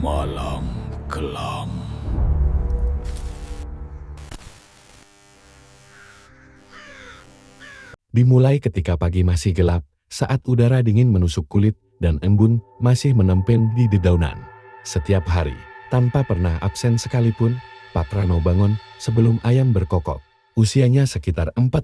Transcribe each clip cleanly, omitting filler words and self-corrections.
Malam kelam. Dimulai ketika pagi masih gelap, saat udara dingin menusuk kulit dan embun masih menempel di dedaunan. Setiap hari, tanpa pernah absen sekalipun, Pak Rano bangun sebelum ayam berkokok. Usianya sekitar 45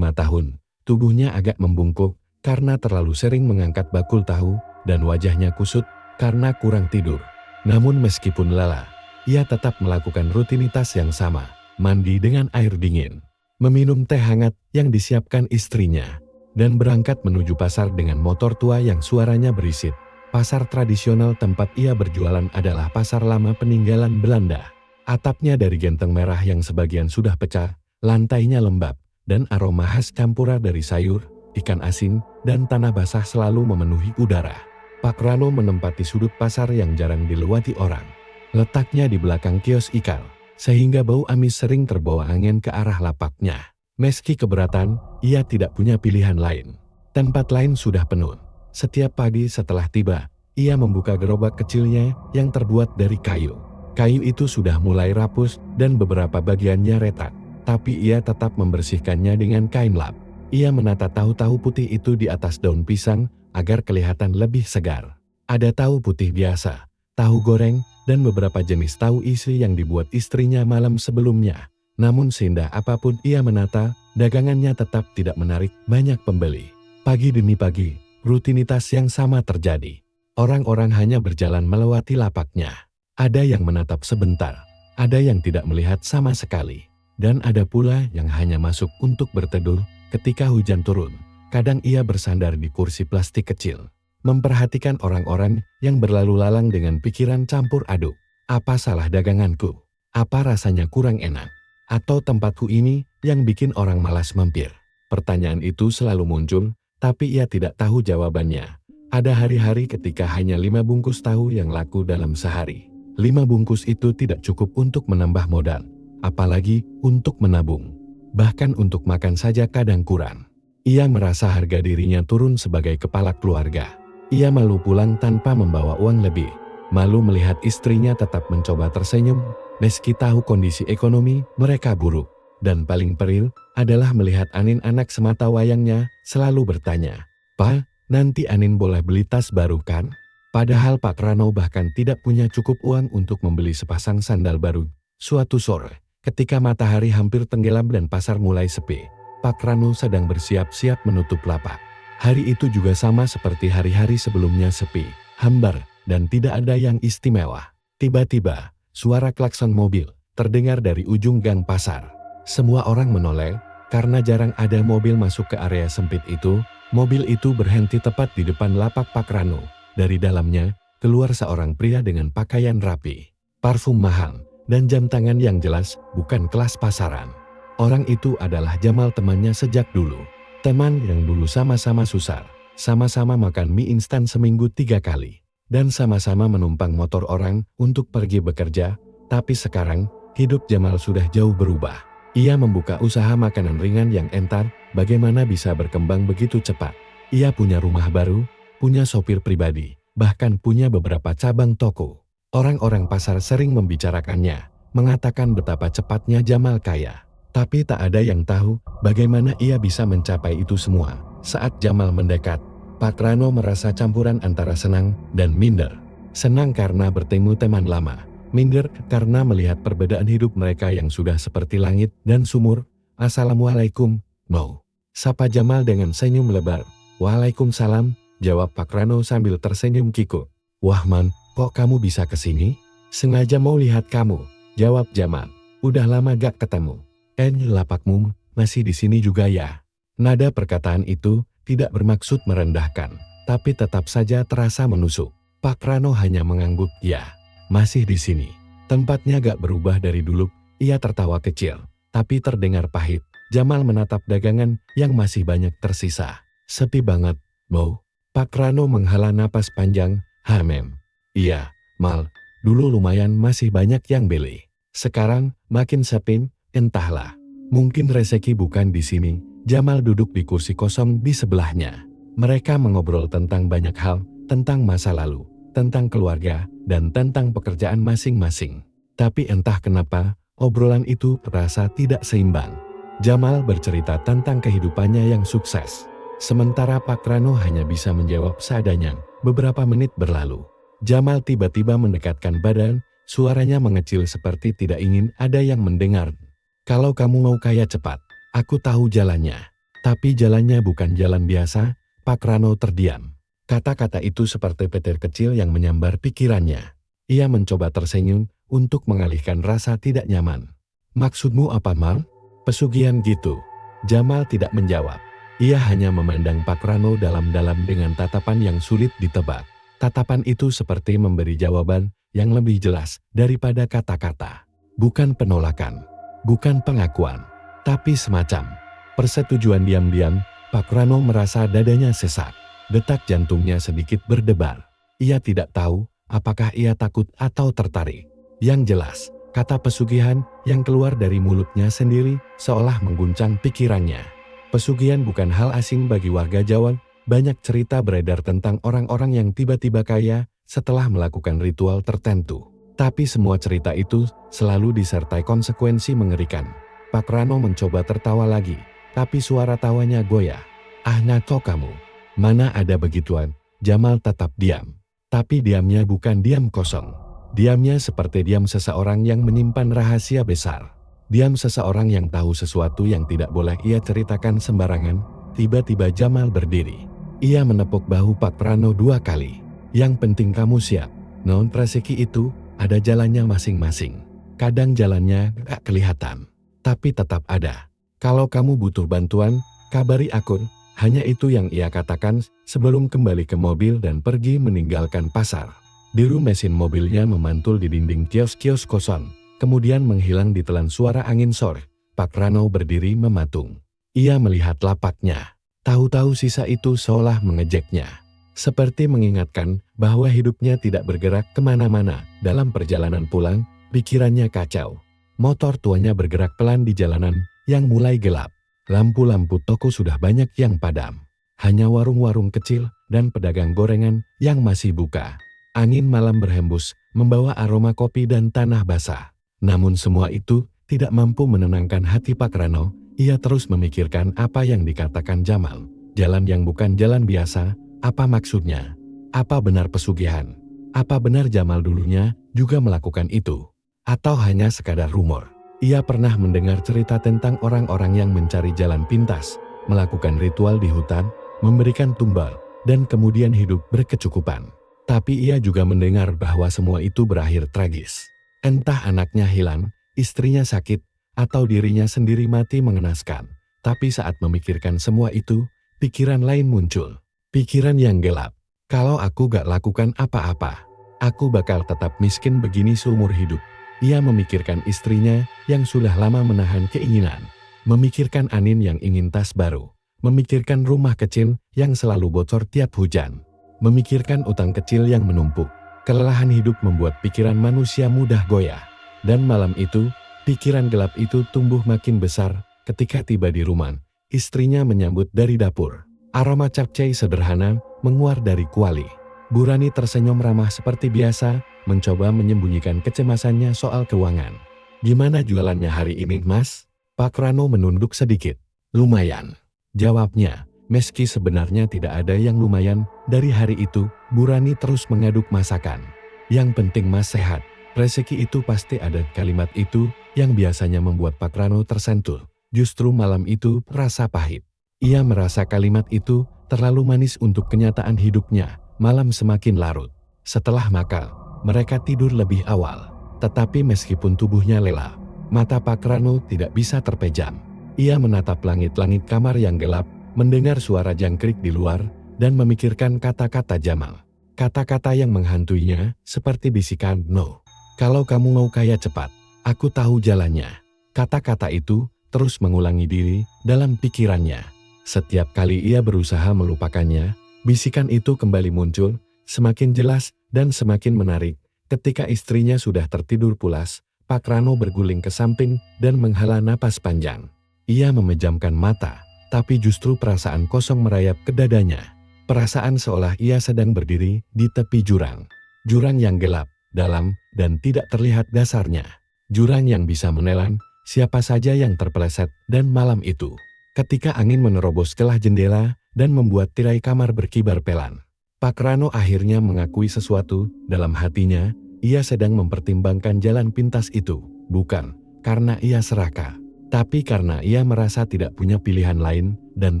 tahun, tubuhnya agak membungkuk karena terlalu sering mengangkat bakul tahu dan wajahnya kusut karena kurang tidur. Namun meskipun lelah, ia tetap melakukan rutinitas yang sama, mandi dengan air dingin, meminum teh hangat yang disiapkan istrinya, dan berangkat menuju pasar dengan motor tua yang suaranya berisik. Pasar tradisional tempat ia berjualan adalah pasar lama peninggalan Belanda. Atapnya dari genteng merah yang sebagian sudah pecah, lantainya lembab, dan aroma khas campura dari sayur, ikan asin, dan tanah basah selalu memenuhi udara. Pak Rano menempati sudut pasar yang jarang dilewati orang. Letaknya di belakang kios ikal, sehingga bau amis sering terbawa angin ke arah lapaknya. Meski keberatan, ia tidak punya pilihan lain. Tempat lain sudah penuh. Setiap pagi setelah tiba, ia membuka gerobak kecilnya yang terbuat dari kayu. Kayu itu sudah mulai rapuh dan beberapa bagiannya retak, tapi ia tetap membersihkannya dengan kain lap. Ia menata tahu-tahu putih itu di atas daun pisang agar kelihatan lebih segar. Ada tahu putih biasa, tahu goreng, dan beberapa jenis tahu isi yang dibuat istrinya malam sebelumnya. Namun seindah apapun ia menata, dagangannya tetap tidak menarik banyak pembeli. Pagi demi pagi, rutinitas yang sama terjadi. Orang-orang hanya berjalan melewati lapaknya. Ada yang menatap sebentar, ada yang tidak melihat sama sekali, dan ada pula yang hanya masuk untuk berteduh ketika hujan turun. Kadang ia bersandar di kursi plastik kecil, memperhatikan orang-orang yang berlalu lalang dengan pikiran campur aduk. Apa salah daganganku? Apa rasanya kurang enak? Atau tempatku ini yang bikin orang malas mampir? Pertanyaan itu selalu muncul, tapi ia tidak tahu jawabannya. Ada hari-hari ketika hanya 5 bungkus tahu yang laku dalam sehari. 5 bungkus itu tidak cukup untuk menambah modal, apalagi untuk menabung. Bahkan untuk makan saja kadang kurang. Ia merasa harga dirinya turun sebagai kepala keluarga. Ia malu pulang tanpa membawa uang lebih. Malu melihat istrinya tetap mencoba tersenyum, meski tahu kondisi ekonomi mereka buruk. Dan paling peril adalah melihat Anin anak semata wayangnya selalu bertanya, "Pa, nanti Anin boleh beli tas baru kan?" Padahal Pak Rano bahkan tidak punya cukup uang untuk membeli sepasang sandal baru. Suatu sore, ketika matahari hampir tenggelam dan pasar mulai sepi, Pak Rano sedang bersiap-siap menutup lapak. Hari itu juga sama seperti hari-hari sebelumnya, sepi, hambar, dan tidak ada yang istimewa. Tiba-tiba, suara klakson mobil terdengar dari ujung gang pasar. Semua orang menoleh, karena jarang ada mobil masuk ke area sempit itu. Mobil itu berhenti tepat di depan lapak Pak Rano. Dari dalamnya, keluar seorang pria dengan pakaian rapi, parfum mahal, dan jam tangan yang jelas bukan kelas pasaran. Orang itu adalah Jamal, temannya sejak dulu. Teman yang dulu sama-sama susah, sama-sama makan mie instan seminggu 3 kali, dan sama-sama menumpang motor orang untuk pergi bekerja. Tapi sekarang, hidup Jamal sudah jauh berubah. Ia membuka usaha makanan ringan yang entar. Bagaimana bisa berkembang begitu cepat? Ia punya rumah baru, punya sopir pribadi, bahkan punya beberapa cabang toko. Orang-orang pasar sering membicarakannya, mengatakan betapa cepatnya Jamal kaya. Tapi tak ada yang tahu bagaimana ia bisa mencapai itu semua. Saat Jamal mendekat, Pak Rano merasa campuran antara senang dan minder. Senang karena bertemu teman lama, minder karena melihat perbedaan hidup mereka yang sudah seperti langit dan sumur. "Assalamualaikum, Mau," sapa Jamal dengan senyum lebar. "Waalaikumsalam," jawab Pak Rano sambil tersenyum kikuk. "Wah Man, kok kamu bisa kesini?" "Sengaja mau lihat kamu," jawab Jamal. "Udah lama gak ketemu." "Lapakmu masih di sini juga ya?" Nada perkataan itu tidak bermaksud merendahkan, tapi tetap saja terasa menusuk. Pak Rano hanya mengangguk, "Ya, masih di sini." Tempatnya gak berubah dari dulu. Ia tertawa kecil, tapi terdengar pahit. Jamal menatap dagangan yang masih banyak tersisa. "Sepi banget, Mau." Pak Rano menghela napas panjang, "Mem. Iya, Mal, dulu lumayan masih banyak yang beli. Sekarang makin sepi. Entahlah, mungkin rezeki bukan di sini." Jamal duduk di kursi kosong di sebelahnya. Mereka mengobrol tentang banyak hal, tentang masa lalu, tentang keluarga dan tentang pekerjaan masing-masing. Tapi entah kenapa, obrolan itu terasa tidak seimbang. Jamal bercerita tentang kehidupannya yang sukses, sementara Pak Rano hanya bisa menjawab seadanya. Beberapa menit berlalu. Jamal tiba-tiba mendekatkan badan, suaranya mengecil seperti tidak ingin ada yang mendengar. Kalau kamu mau kaya cepat, aku tahu jalannya. Tapi jalannya bukan jalan biasa. Pak Rano terdiam. Kata-kata itu seperti petir kecil yang menyambar pikirannya. Ia mencoba tersenyum untuk mengalihkan rasa tidak nyaman. Maksudmu apa, Mal? Pesugihan gitu. Jamal tidak menjawab. Ia hanya memandang Pak Rano dalam-dalam dengan tatapan yang sulit ditebak. Tatapan itu seperti memberi jawaban yang lebih jelas daripada kata-kata. Bukan penolakan, bukan pengakuan, tapi semacam persetujuan diam-diam. Pak Rano merasa dadanya sesak. Detak jantungnya sedikit berdebar. Ia tidak tahu apakah ia takut atau tertarik. Yang jelas, kata pesugihan yang keluar dari mulutnya sendiri seolah mengguncang pikirannya. Pesugihan bukan hal asing bagi warga Jawa. Banyak cerita beredar tentang orang-orang yang tiba-tiba kaya setelah melakukan ritual tertentu. Tapi semua cerita itu selalu disertai konsekuensi mengerikan. Pak Rano mencoba tertawa lagi, tapi suara tawanya goyah. Ah, ngaco kamu. Mana ada begituan. Jamal tetap diam. Tapi diamnya bukan diam kosong. Diamnya seperti diam seseorang yang menyimpan rahasia besar. Diam seseorang yang tahu sesuatu yang tidak boleh ia ceritakan sembarangan. Tiba-tiba Jamal berdiri. Ia menepuk bahu Pak Rano 2 kali. Yang penting kamu siap. Non rezeki itu ada jalannya masing-masing. Kadang jalannya gak kelihatan, tapi tetap ada. Kalau kamu butuh bantuan, kabari aku. Hanya itu yang ia katakan sebelum kembali ke mobil dan pergi meninggalkan pasar. Deru mesin mobilnya memantul di dinding kios-kios kosong, kemudian menghilang ditelan suara angin sore. Pak Rano berdiri mematung. Ia melihat lapaknya. Tahu-tahu sisa itu seolah mengejeknya. Seperti mengingatkan bahwa hidupnya tidak bergerak kemana-mana. Dalam perjalanan pulang, pikirannya kacau. Motor tuanya bergerak pelan di jalanan yang mulai gelap. Lampu-lampu toko sudah banyak yang padam. Hanya warung-warung kecil dan pedagang gorengan yang masih buka. Angin malam berhembus, membawa aroma kopi dan tanah basah. Namun semua itu tidak mampu menenangkan hati Pak Rano. Ia terus memikirkan apa yang dikatakan Jamal. Jalan yang bukan jalan biasa, apa maksudnya? Apa benar pesugihan? Apa benar Jamal dulunya juga melakukan itu? Atau hanya sekadar rumor? Ia pernah mendengar cerita tentang orang-orang yang mencari jalan pintas, melakukan ritual di hutan, memberikan tumbal, dan kemudian hidup berkecukupan. Tapi ia juga mendengar bahwa semua itu berakhir tragis. Entah anaknya hilang, istrinya sakit, atau dirinya sendiri mati mengenaskan. Tapi saat memikirkan semua itu, pikiran lain muncul. Pikiran yang gelap. Kalau aku gak lakukan apa-apa, aku bakal tetap miskin begini seumur hidup. Ia memikirkan istrinya yang sudah lama menahan keinginan. Memikirkan Anin yang ingin tas baru. Memikirkan rumah kecil yang selalu bocor tiap hujan. Memikirkan utang kecil yang menumpuk. Kelelahan hidup membuat pikiran manusia mudah goyah. Dan malam itu, pikiran gelap itu tumbuh makin besar ketika tiba di rumah. Istrinya menyambut dari dapur. Aroma capcay sederhana menguar dari kuali. Bu Rani tersenyum ramah seperti biasa, mencoba menyembunyikan kecemasannya soal keuangan. Gimana jualannya hari ini, Mas? Pak Rano menunduk sedikit. Lumayan, jawabnya. Meski sebenarnya tidak ada yang lumayan, dari hari itu, Bu Rani terus mengaduk masakan. Yang penting Mas sehat, rezeki itu pasti ada. Kalimat itu yang biasanya membuat Pak Rano tersentuh. Justru malam itu terasa pahit. Ia merasa kalimat itu terlalu manis untuk kenyataan hidupnya. Malam semakin larut. Setelah makan, mereka tidur lebih awal. Tetapi meskipun tubuhnya lelah, mata Pak Rano tidak bisa terpejam. Ia menatap langit-langit kamar yang gelap, mendengar suara jangkrik di luar, dan memikirkan kata-kata Jamal. Kata-kata yang menghantuinya seperti bisikan, "No. Kalau kamu mau kaya cepat, aku tahu jalannya." Kata-kata itu terus mengulangi diri dalam pikirannya. Setiap kali ia berusaha melupakannya, bisikan itu kembali muncul, semakin jelas dan semakin menarik. Ketika istrinya sudah tertidur pulas, Pak Rano berguling ke samping dan menghela napas panjang. Ia memejamkan mata, tapi justru perasaan kosong merayap ke dadanya. Perasaan seolah ia sedang berdiri di tepi jurang. Jurang yang gelap, dalam, dan tidak terlihat dasarnya. Jurang yang bisa menelan siapa saja yang terpeleset. Dan malam itu, ketika angin menerobos celah jendela dan membuat tirai kamar berkibar pelan, Pak Rano akhirnya mengakui sesuatu dalam hatinya. Ia sedang mempertimbangkan jalan pintas itu, bukan karena ia serakah, tapi karena ia merasa tidak punya pilihan lain. Dan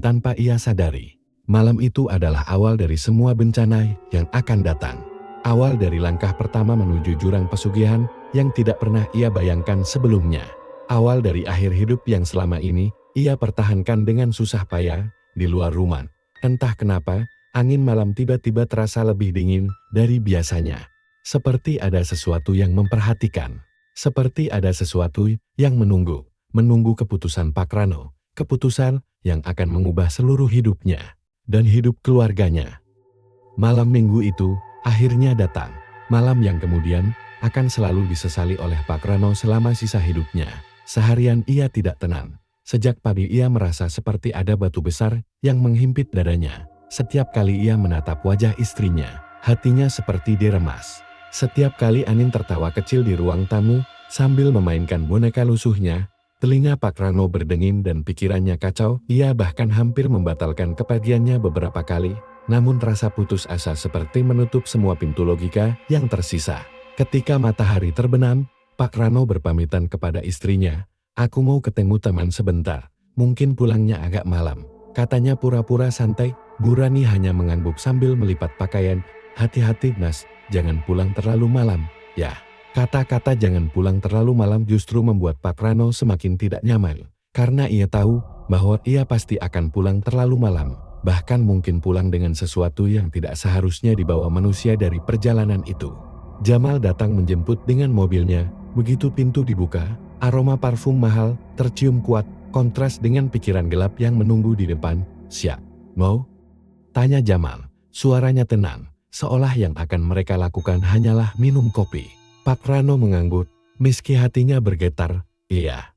tanpa ia sadari, malam itu adalah awal dari semua bencana yang akan datang. Awal dari langkah pertama menuju jurang pesugihan yang tidak pernah ia bayangkan sebelumnya. Awal dari akhir hidup yang selama ini ia pertahankan dengan susah payah di luar rumah. Entah kenapa, angin malam tiba-tiba terasa lebih dingin dari biasanya. Seperti ada sesuatu yang memperhatikan. Seperti ada sesuatu yang menunggu keputusan Pak Rano. Keputusan yang akan mengubah seluruh hidupnya dan hidup keluarganya. Malam minggu itu akhirnya datang. Malam yang kemudian akan selalu disesali oleh Pak Rano selama sisa hidupnya. Seharian ia tidak tenang. Sejak pagi ia merasa seperti ada batu besar yang menghimpit dadanya. Setiap kali ia menatap wajah istrinya, hatinya seperti diremas. Setiap kali Anin tertawa kecil di ruang tamu sambil memainkan boneka lusuhnya, telinga Pak Rano berdenging dan pikirannya kacau. Ia bahkan hampir membatalkan kepergiannya beberapa kali. Namun rasa putus asa seperti menutup semua pintu logika yang tersisa. Ketika matahari terbenam, Pak Rano berpamitan kepada istrinya. "Aku mau ketemu teman sebentar, mungkin pulangnya agak malam," katanya pura-pura santai. Bu Rani hanya mengangguk sambil melipat pakaian. "Hati-hati Nas, jangan pulang terlalu malam, ya." Kata-kata "jangan pulang terlalu malam" justru membuat Pak Rano semakin tidak nyaman. Karena ia tahu bahwa ia pasti akan pulang terlalu malam. Bahkan mungkin pulang dengan sesuatu yang tidak seharusnya dibawa manusia dari perjalanan itu. Jamal datang menjemput dengan mobilnya. Begitu pintu dibuka, aroma parfum mahal tercium kuat, kontras dengan pikiran gelap yang menunggu di depan. "Siap, mau?" tanya Jamal. Suaranya tenang, seolah yang akan mereka lakukan hanyalah minum kopi. Pak Rano mengangguk, meski hatinya bergetar. "Iya."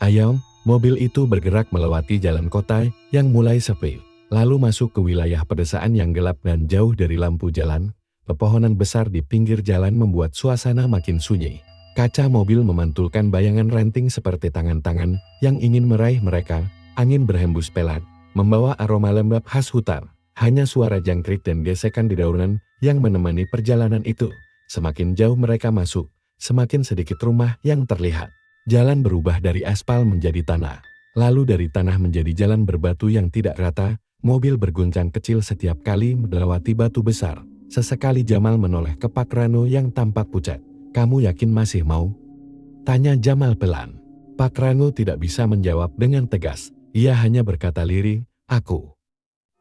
Ayam, mobil itu bergerak melewati jalan kota yang mulai sepi, lalu masuk ke wilayah pedesaan yang gelap dan jauh dari lampu jalan. Pepohonan besar di pinggir jalan membuat suasana makin sunyi. Kaca mobil memantulkan bayangan ranting seperti tangan-tangan yang ingin meraih mereka. Angin berhembus pelan, membawa aroma lembab khas hutan. Hanya suara jangkrik dan gesekan dedaunan yang menemani perjalanan itu. Semakin jauh mereka masuk, semakin sedikit rumah yang terlihat. Jalan berubah dari aspal menjadi tanah. Lalu dari tanah menjadi jalan berbatu yang tidak rata. Mobil berguncang kecil setiap kali melewati batu besar. Sesekali Jamal menoleh ke Pak Rano yang tampak pucat. "Kamu yakin masih mau?" tanya Jamal pelan. Pak Rano tidak bisa menjawab dengan tegas. Ia hanya berkata lirih, "Aku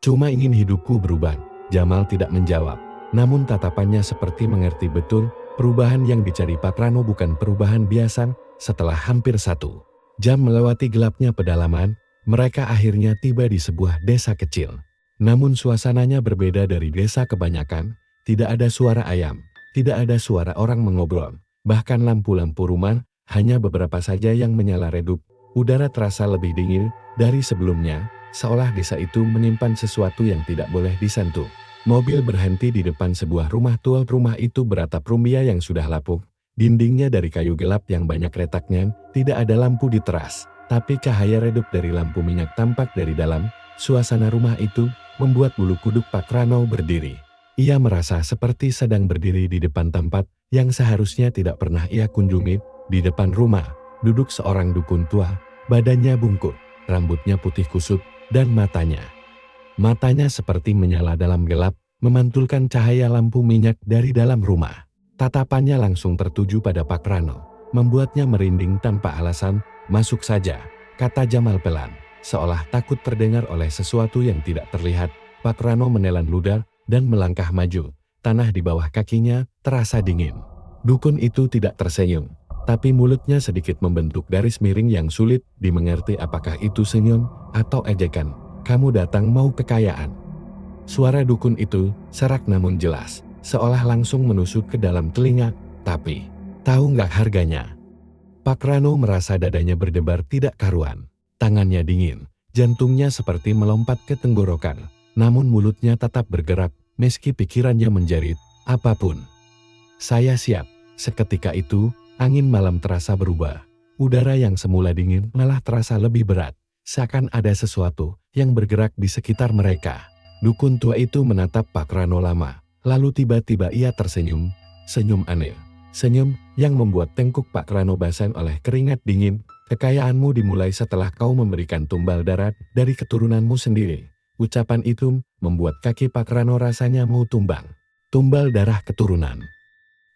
cuma ingin hidupku berubah." Jamal tidak menjawab. Namun tatapannya seperti mengerti betul, perubahan yang dicari Pak Rano bukan perubahan biasa. Setelah hampir 1 jam melewati gelapnya pedalaman, mereka akhirnya tiba di sebuah desa kecil. Namun suasananya berbeda dari desa kebanyakan. Tidak ada suara ayam, tidak ada suara orang mengobrol. Bahkan lampu-lampu rumah hanya beberapa saja yang menyala redup. Udara terasa lebih dingin dari sebelumnya, seolah desa itu menyimpan sesuatu yang tidak boleh disentuh. Mobil berhenti di depan sebuah rumah tua. Rumah itu beratap rumbia yang sudah lapuk. Dindingnya dari kayu gelap yang banyak retaknya. Tidak ada lampu di teras, tapi cahaya redup dari lampu minyak tampak dari dalam. Suasana rumah itu membuat bulu kuduk Pak Rano berdiri. Ia merasa seperti sedang berdiri di depan tempat yang seharusnya tidak pernah ia kunjungi. Di depan rumah duduk seorang dukun tua. Badannya bungkuk, rambutnya putih kusut, dan matanya seperti menyala dalam gelap, memantulkan cahaya lampu minyak dari dalam rumah. Tatapannya langsung tertuju pada Pak Rano, membuatnya merinding tanpa alasan. "Masuk saja," kata Jamal pelan, seolah takut terdengar oleh sesuatu yang tidak terlihat. Pak Rano menelan ludah dan melangkah maju. Tanah di bawah kakinya terasa dingin. Dukun itu tidak tersenyum, tapi mulutnya sedikit membentuk garis miring yang sulit dimengerti apakah itu senyum atau ejekan. "Kamu datang mau kekayaan?" Suara dukun itu serak namun jelas, seolah langsung menusuk ke dalam telinga. "Tapi, tahu nggak harganya?" Pak Rano merasa dadanya berdebar tidak karuan. Tangannya dingin, jantungnya seperti melompat ke tenggorokan. Namun mulutnya tetap bergerak, meski pikirannya menjerit, "Apapun, Saya siap. Seketika itu, angin malam terasa berubah. Udara yang semula dingin malah terasa lebih berat. Seakan ada sesuatu yang bergerak di sekitar mereka. Dukun tua itu menatap Pak Rano lama. Lalu tiba-tiba ia tersenyum. Senyum aneh. Senyum yang membuat tengkuk Pak Rano basah oleh keringat dingin. Kekayaanmu dimulai setelah kau memberikan tumbal darah dari keturunanmu sendiri. Ucapan itu membuat kaki Pak Rano rasanya mau tumbang. Tumbal darah keturunan.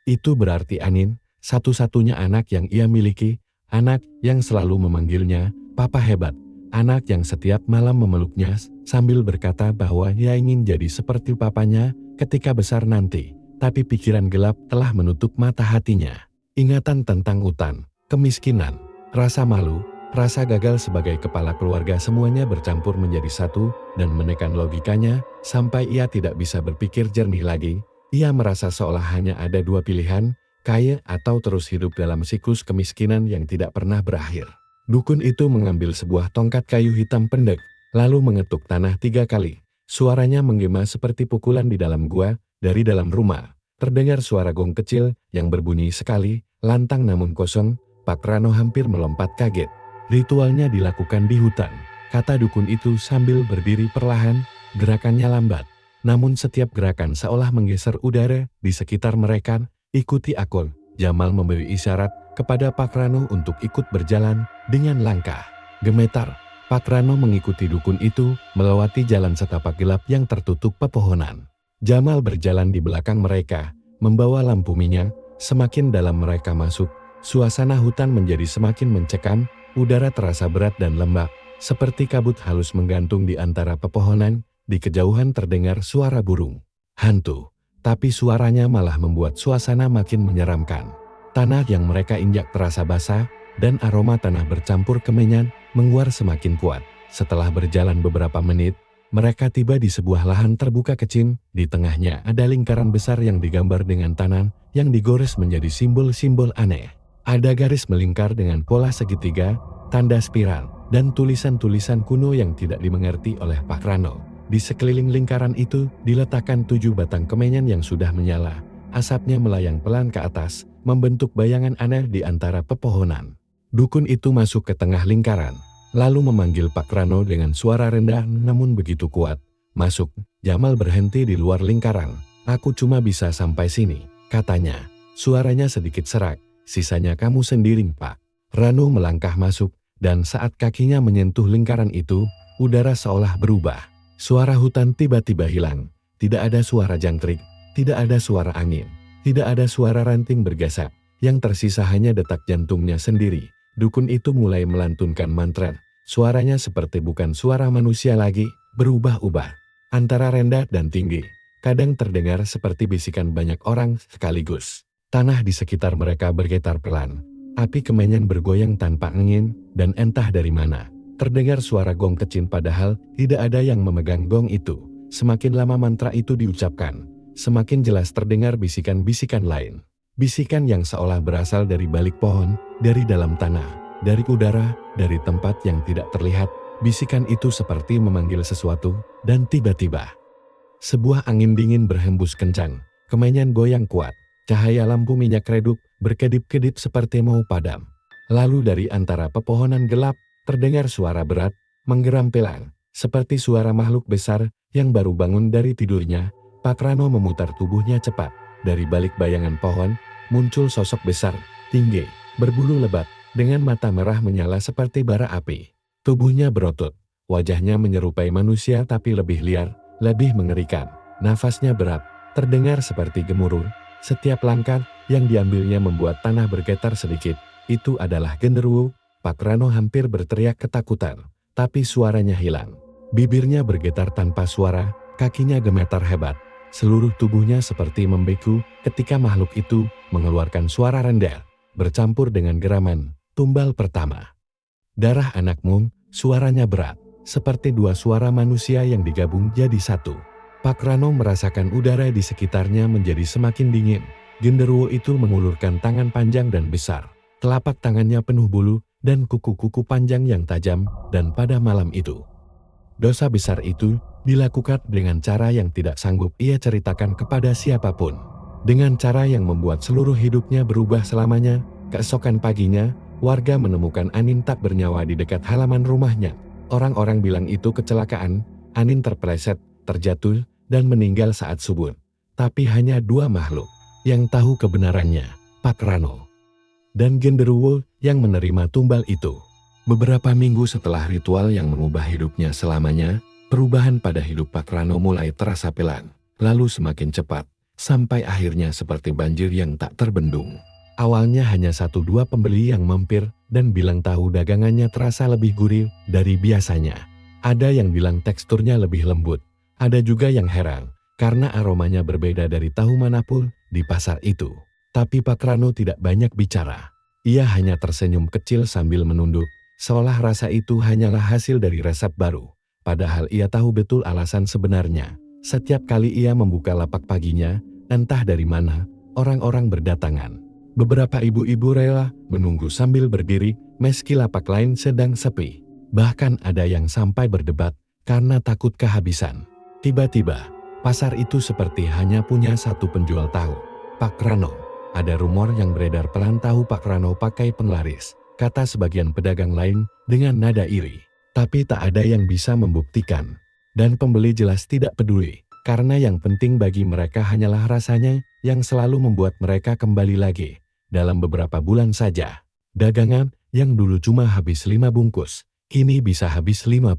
Itu berarti Anin, satu-satunya anak yang ia miliki, anak yang selalu memanggilnya, Papa Hebat. Anak yang setiap malam memeluknya sambil berkata bahwa ia ingin jadi seperti papanya ketika besar nanti. Tapi pikiran gelap telah menutup mata hatinya. Ingatan tentang hutan, kemiskinan, rasa malu, rasa gagal sebagai kepala keluarga semuanya bercampur menjadi satu dan menekan logikanya sampai ia tidak bisa berpikir jernih lagi. Ia merasa seolah hanya ada dua pilihan, kaya atau terus hidup dalam siklus kemiskinan yang tidak pernah berakhir. Dukun itu mengambil sebuah tongkat kayu hitam pendek, lalu mengetuk tanah 3 kali. Suaranya menggema seperti pukulan di dalam gua. Dari dalam rumah, terdengar suara gong kecil yang berbunyi sekali, lantang namun kosong. Pak Rano hampir melompat kaget. Ritualnya dilakukan di hutan, kata dukun itu sambil berdiri perlahan, gerakannya lambat. Namun setiap gerakan seolah menggeser udara di sekitar mereka. Ikuti aku. Jamal memberi isyarat kepada Pak Rano untuk ikut berjalan dengan langkah gemetar. Pak Rano mengikuti dukun itu melewati jalan setapak gelap yang tertutup pepohonan. Jamal berjalan di belakang mereka, membawa lampu minyak. Semakin dalam mereka masuk, suasana hutan menjadi semakin mencekam, udara terasa berat dan lembab, seperti kabut halus menggantung di antara pepohonan. Di kejauhan terdengar suara burung hantu, tapi suaranya malah membuat suasana makin menyeramkan. Tanah yang mereka injak terasa basah, dan aroma tanah bercampur kemenyan menguar semakin kuat. Setelah berjalan beberapa menit, mereka tiba di sebuah lahan terbuka kecil. Di tengahnya ada lingkaran besar yang digambar dengan tanah yang digores menjadi simbol-simbol aneh. Ada garis melingkar dengan pola segitiga, tanda spiral, dan tulisan-tulisan kuno yang tidak dimengerti oleh Pak Rano. Di sekeliling lingkaran itu diletakkan 7 batang kemenyan yang sudah menyala. Asapnya melayang pelan ke atas, membentuk bayangan aneh di antara pepohonan. Dukun itu masuk ke tengah lingkaran, lalu memanggil Pak Rano dengan suara rendah namun begitu kuat. Masuk. Jamal berhenti di luar lingkaran. Aku cuma bisa sampai sini, katanya. Suaranya sedikit serak. Sisanya kamu sendiri, Pak. Rano melangkah masuk, dan saat kakinya menyentuh lingkaran itu, udara seolah berubah. Suara hutan tiba-tiba hilang. Tidak ada suara jangkrik, tidak ada suara angin, tidak ada suara ranting bergesak. Yang tersisa hanya detak jantungnya sendiri. Dukun itu mulai melantunkan mantra. Suaranya seperti bukan suara manusia lagi, berubah-ubah. Antara rendah dan tinggi. Kadang terdengar seperti bisikan banyak orang sekaligus. Tanah di sekitar mereka bergetar pelan. Api kemenyan bergoyang tanpa angin, dan entah dari mana terdengar suara gong kecil padahal tidak ada yang memegang gong itu. Semakin lama mantra itu diucapkan, semakin jelas terdengar bisikan-bisikan lain. Bisikan yang seolah berasal dari balik pohon, dari dalam tanah, dari udara, dari tempat yang tidak terlihat. Bisikan itu seperti memanggil sesuatu, dan tiba-tiba sebuah angin dingin berhembus kencang. Kemenyan goyang kuat. Cahaya lampu minyak redup berkedip-kedip seperti mau padam. Lalu dari antara pepohonan gelap, terdengar suara berat, menggeram pelan, seperti suara makhluk besar yang baru bangun dari tidurnya. Pak Rano memutar tubuhnya cepat. Dari balik bayangan pohon, muncul sosok besar, tinggi, berbulu lebat, dengan mata merah menyala seperti bara api. Tubuhnya berotot, wajahnya menyerupai manusia tapi lebih liar, lebih mengerikan. Nafasnya berat, terdengar seperti gemuruh. Setiap langkah yang diambilnya membuat tanah bergetar sedikit. Itu adalah genderuwo. Pak Rano hampir berteriak ketakutan, tapi suaranya hilang. Bibirnya bergetar tanpa suara, kakinya gemetar hebat. Seluruh tubuhnya seperti membeku ketika makhluk itu mengeluarkan suara rendah, bercampur dengan geraman. Tumbal pertama. Darah anakmu, suaranya berat, seperti 2 suara manusia yang digabung jadi satu. Pak Rano merasakan udara di sekitarnya menjadi semakin dingin. Genderuwo itu mengulurkan tangan panjang dan besar. Telapak tangannya penuh bulu dan kuku-kuku panjang yang tajam, dan pada malam itu, dosa besar itu dilakukan dengan cara yang tidak sanggup ia ceritakan kepada siapapun. Dengan cara yang membuat seluruh hidupnya berubah selamanya, keesokan paginya, warga menemukan Anin tak bernyawa di dekat halaman rumahnya. Orang-orang bilang itu kecelakaan, Anin terpeleset, terjatuh, dan meninggal saat subuh. Tapi hanya dua makhluk yang tahu kebenarannya, Pak Rano dan Genderuwo yang menerima tumbal itu. Beberapa minggu setelah ritual yang mengubah hidupnya selamanya, perubahan pada hidup Pak Rano mulai terasa pelan, lalu semakin cepat, sampai akhirnya seperti banjir yang tak terbendung. Awalnya hanya 1-2 pembeli yang mampir dan bilang tahu dagangannya terasa lebih gurih dari biasanya. Ada yang bilang teksturnya lebih lembut, ada juga yang heran karena aromanya berbeda dari tahu manapun di pasar itu. Tapi Pak Rano tidak banyak bicara. Ia hanya tersenyum kecil sambil menunduk, seolah rasa itu hanyalah hasil dari resep baru. Padahal ia tahu betul alasan sebenarnya. Setiap kali ia membuka lapak paginya, entah dari mana, orang-orang berdatangan. Beberapa ibu-ibu rela menunggu sambil berdiri meski lapak lain sedang sepi. Bahkan ada yang sampai berdebat karena takut kehabisan. Tiba-tiba, pasar itu seperti hanya punya satu penjual tahu, Pak Rano. Ada rumor yang beredar pelan tahu Pak Rano pakai penglaris, kata sebagian pedagang lain dengan nada iri. Tapi tak ada yang bisa membuktikan. Dan pembeli jelas tidak peduli, karena yang penting bagi mereka hanyalah rasanya yang selalu membuat mereka kembali lagi. Dalam beberapa bulan saja, dagangan yang dulu cuma habis 5 bungkus, kini bisa habis 50.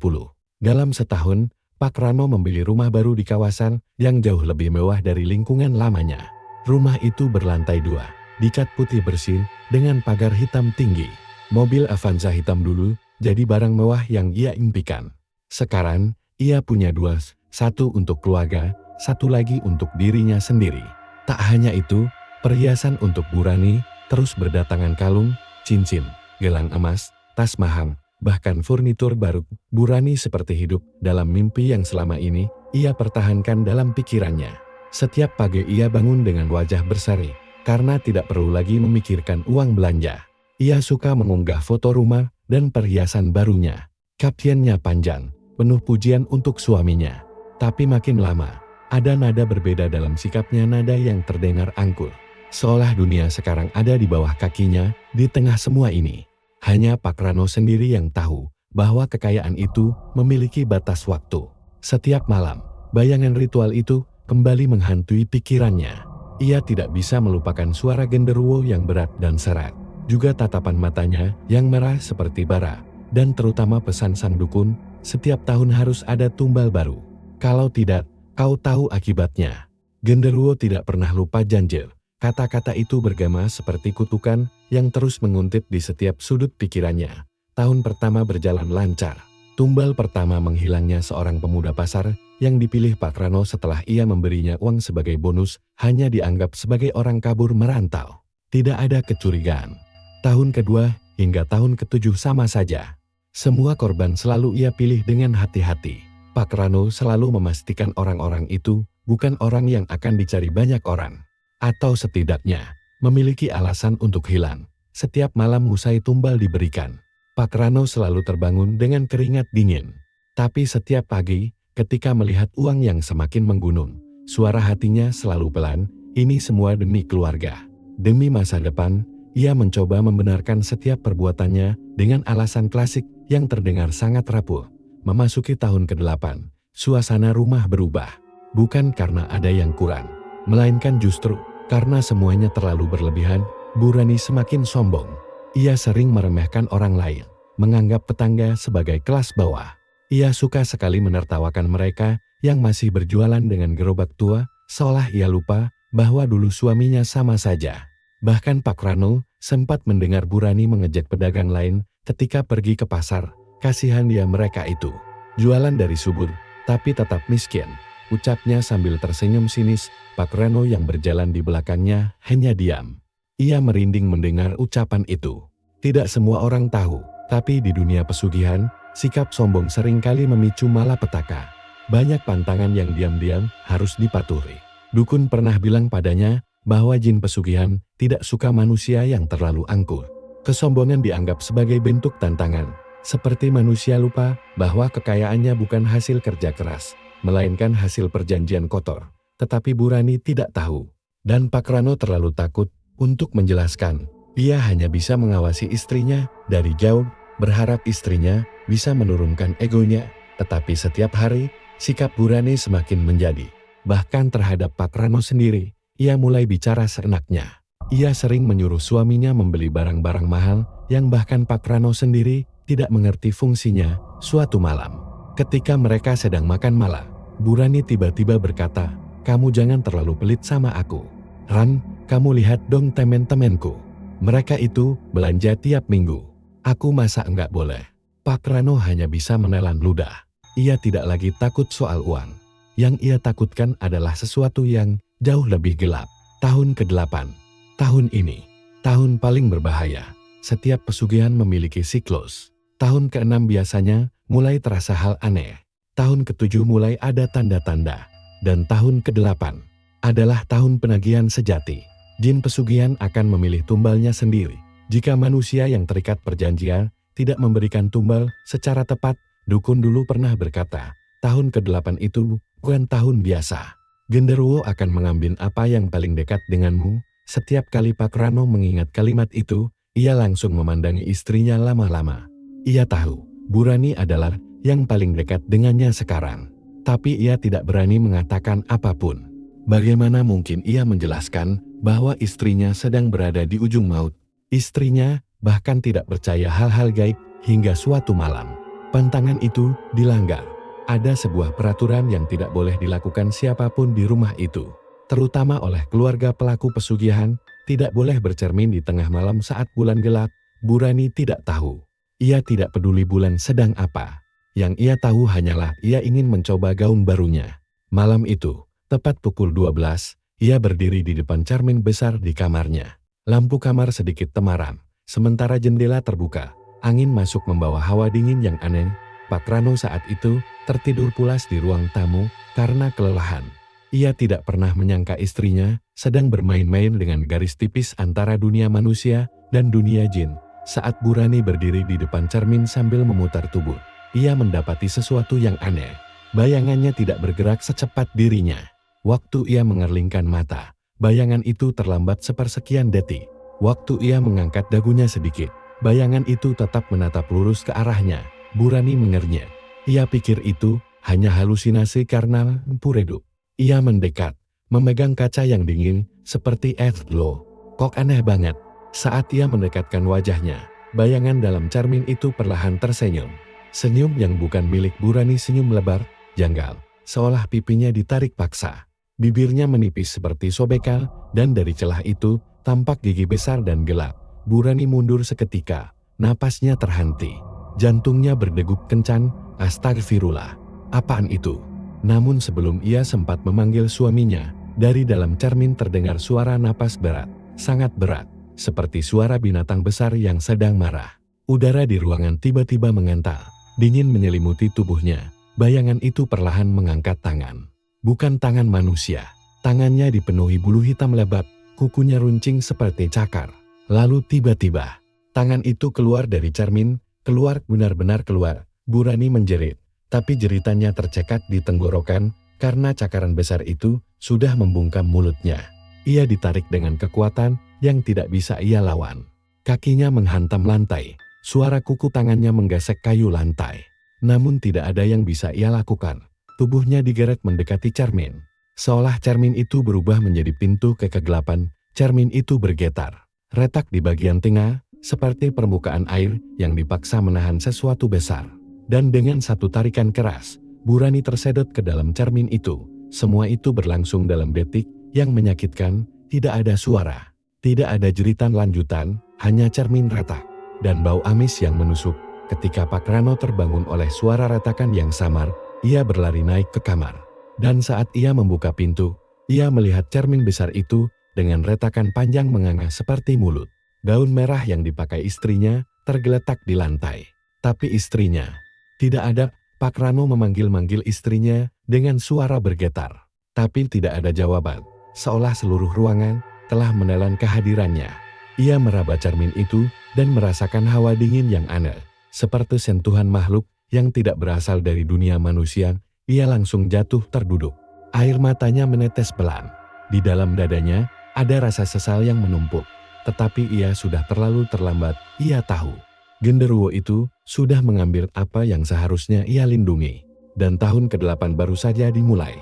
Dalam setahun, Pak Rano membeli rumah baru di kawasan yang jauh lebih mewah dari lingkungan lamanya. Rumah itu berlantai 2, dicat putih bersih dengan pagar hitam tinggi. Mobil Avanza hitam dulu jadi barang mewah yang ia impikan. Sekarang, ia punya 2, satu untuk keluarga, satu lagi untuk dirinya sendiri. Tak hanya itu, perhiasan untuk Burani terus berdatangan kalung, cincin, gelang emas, tas mahal, bahkan furnitur baru. Burani seperti hidup dalam mimpi yang selama ini ia pertahankan dalam pikirannya. Setiap pagi ia bangun dengan wajah berseri, karena tidak perlu lagi memikirkan uang belanja. Ia suka mengunggah foto rumah dan perhiasan barunya. Kaptennya panjang, penuh pujian untuk suaminya. Tapi makin lama, ada nada berbeda dalam sikapnya, nada yang terdengar angkuh. Seolah dunia sekarang ada di bawah kakinya, di tengah semua ini. Hanya Pak Rano sendiri yang tahu bahwa kekayaan itu memiliki batas waktu. Setiap malam, bayangan ritual itu kembali menghantui pikirannya. Ia tidak bisa melupakan suara Genderuwo yang berat dan serak, juga tatapan matanya yang merah seperti bara, dan terutama pesan sang dukun, setiap tahun harus ada tumbal baru. Kalau tidak, kau tahu akibatnya. Genderuwo tidak pernah lupa janji. Kata-kata itu bergema seperti kutukan yang terus menguntit di setiap sudut pikirannya. Tahun pertama berjalan lancar. Tumbal pertama menghilangnya seorang pemuda pasar yang dipilih Pak Rano setelah ia memberinya uang sebagai bonus, hanya dianggap sebagai orang kabur merantau. Tidak ada kecurigaan. Tahun kedua hingga tahun ke-7 sama saja. Semua korban selalu ia pilih dengan hati-hati. Pak Rano selalu memastikan orang-orang itu bukan orang yang akan dicari banyak orang. Atau setidaknya, memiliki alasan untuk hilang. Setiap malam usai tumbal diberikan, Pak Rano selalu terbangun dengan keringat dingin. Tapi setiap pagi, ketika melihat uang yang semakin menggunung, suara hatinya selalu pelan, ini semua demi keluarga. Demi masa depan, ia mencoba membenarkan setiap perbuatannya dengan alasan klasik yang terdengar sangat rapuh. Memasuki tahun ke-8, suasana rumah berubah. Bukan karena ada yang kurang, melainkan justru karena semuanya terlalu berlebihan. Burani semakin sombong. Ia sering meremehkan orang lain, menganggap tetangga sebagai kelas bawah. Ia suka sekali menertawakan mereka yang masih berjualan dengan gerobak tua, seolah ia lupa bahwa dulu suaminya sama saja. Bahkan Pak Rano sempat mendengar Burani mengejek pedagang lain ketika pergi ke pasar. Kasihan dia mereka itu. Jualan dari subuh, tapi tetap miskin, ucapnya sambil tersenyum sinis. Pak Rano yang berjalan di belakangnya hanya diam. Ia merinding mendengar ucapan itu. Tidak semua orang tahu, tapi di dunia pesugihan, sikap sombong seringkali memicu malapetaka. Banyak pantangan yang diam-diam harus dipatuhi. Dukun pernah bilang padanya bahwa jin pesugihan tidak suka manusia yang terlalu angkuh. Kesombongan dianggap sebagai bentuk tantangan, seperti manusia lupa bahwa kekayaannya bukan hasil kerja keras, melainkan hasil perjanjian kotor. Tetapi Burani tidak tahu. Dan Pak Rano terlalu takut untuk menjelaskan. Ia hanya bisa mengawasi istrinya dari jauh, berharap istrinya bisa menurunkan egonya. Tetapi setiap hari, sikap Burani semakin menjadi. Bahkan terhadap Pak Rano sendiri, ia mulai bicara seenaknya. Ia sering menyuruh suaminya membeli barang-barang mahal yang bahkan Pak Rano sendiri tidak mengerti fungsinya. Suatu malam, ketika mereka sedang makan malam, Burani tiba-tiba berkata, "Kamu jangan terlalu pelit sama aku. Ran, kamu lihat dong temen-temenku. Mereka itu belanja tiap minggu. Aku masa enggak boleh?" Pak Rano hanya bisa menelan ludah. Ia tidak lagi takut soal uang. Yang ia takutkan adalah sesuatu yang jauh lebih gelap. Tahun ke-8. Tahun ini, tahun paling berbahaya. Setiap pesugihan memiliki siklus. Tahun ke-6 biasanya mulai terasa hal aneh. Tahun ke-7 mulai ada tanda-tanda. Dan tahun ke-8 adalah tahun penagihan sejati. Jin pesugihan akan memilih tumbalnya sendiri. Jika manusia yang terikat perjanjian tidak memberikan tumbal secara tepat, dukun dulu pernah berkata, tahun ke-8 itu bukan tahun biasa. Genderuwo akan mengambil apa yang paling dekat denganmu. Setiap kali Pak Rano mengingat kalimat itu, ia langsung memandangi istrinya lama-lama. Ia tahu, Burani adalah yang paling dekat dengannya sekarang. Tapi ia tidak berani mengatakan apapun. Bagaimana mungkin ia menjelaskan bahwa istrinya sedang berada di ujung maut? Istrinya bahkan tidak percaya hal-hal gaib hingga suatu malam. Pantangan itu dilanggar. Ada sebuah peraturan yang tidak boleh dilakukan siapapun di rumah itu. Terutama oleh keluarga pelaku pesugihan, tidak boleh bercermin di tengah malam saat bulan gelap. Burani tidak tahu. Ia tidak peduli bulan sedang apa. Yang ia tahu hanyalah ia ingin mencoba gaun barunya. Malam itu, tepat pukul 12, ia berdiri di depan cermin besar di kamarnya. Lampu kamar sedikit temaram, sementara jendela terbuka. Angin masuk membawa hawa dingin yang aneh. Pak Rano saat itu tertidur pulas di ruang tamu karena kelelahan. Ia tidak pernah menyangka istrinya sedang bermain-main dengan garis tipis antara dunia manusia dan dunia jin. Saat Burani berdiri di depan cermin sambil memutar tubuh, ia mendapati sesuatu yang aneh. Bayangannya tidak bergerak secepat dirinya. Waktu ia mengerlingkan mata, bayangan itu terlambat sepersekian detik. Waktu ia mengangkat dagunya sedikit, bayangan itu tetap menatap lurus ke arahnya. Burani mengernyit. Ia pikir itu hanya halusinasi karena lampu redup. Ia mendekat, memegang kaca yang dingin seperti es glow. Kok aneh banget. Saat ia mendekatkan wajahnya, bayangan dalam cermin itu perlahan tersenyum. Senyum yang bukan milik Burani, senyum lebar, janggal, seolah pipinya ditarik paksa. Bibirnya menipis seperti sobekal, dan dari celah itu tampak gigi besar dan gelap. Burani mundur seketika, napasnya terhenti. Jantungnya berdegup kencang. Astagfirullah, apaan itu? Namun sebelum ia sempat memanggil suaminya, dari dalam cermin terdengar suara napas berat, sangat berat, seperti suara binatang besar yang sedang marah. Udara di ruangan tiba-tiba mengental, dingin menyelimuti tubuhnya. Bayangan itu perlahan mengangkat tangan. Bukan tangan manusia, tangannya dipenuhi bulu hitam lebat, kukunya runcing seperti cakar. Lalu tiba-tiba, tangan itu keluar dari cermin. Keluar, benar-benar keluar. Burani menjerit, tapi jeritannya tercekat di tenggorokan karena cakaran besar itu sudah membungkam mulutnya. Ia ditarik dengan kekuatan yang tidak bisa ia lawan. Kakinya menghantam lantai, suara kuku tangannya menggesek kayu lantai. Namun tidak ada yang bisa ia lakukan. Tubuhnya digeret mendekati cermin. Seolah cermin itu berubah menjadi pintu ke kegelapan, cermin itu bergetar. Retak di bagian tengah, seperti permukaan air yang dipaksa menahan sesuatu besar. Dan dengan satu tarikan keras, Burani tersedot ke dalam cermin itu. Semua itu berlangsung dalam detik yang menyakitkan. Tidak ada suara, tidak ada jeritan lanjutan, hanya cermin retak dan bau amis yang menusuk. Ketika Pak Rano terbangun oleh suara retakan yang samar, ia berlari naik ke kamar. Dan saat ia membuka pintu, ia melihat cermin besar itu dengan retakan panjang menganga seperti mulut. Gaun merah yang dipakai istrinya tergeletak di lantai. Tapi istrinya tidak ada. Pak Rano memanggil-manggil istrinya dengan suara bergetar. Tapi tidak ada jawaban. Seolah seluruh ruangan telah menelan kehadirannya. Ia meraba cermin itu dan merasakan hawa dingin yang aneh. Seperti sentuhan makhluk yang tidak berasal dari dunia manusia. Ia langsung jatuh terduduk. Air matanya menetes pelan. Di dalam dadanya, ada rasa sesal yang menumpuk. Tetapi ia sudah terlalu terlambat, ia tahu. Genderuwo itu sudah mengambil apa yang seharusnya ia lindungi. Dan tahun ke-8 baru saja dimulai.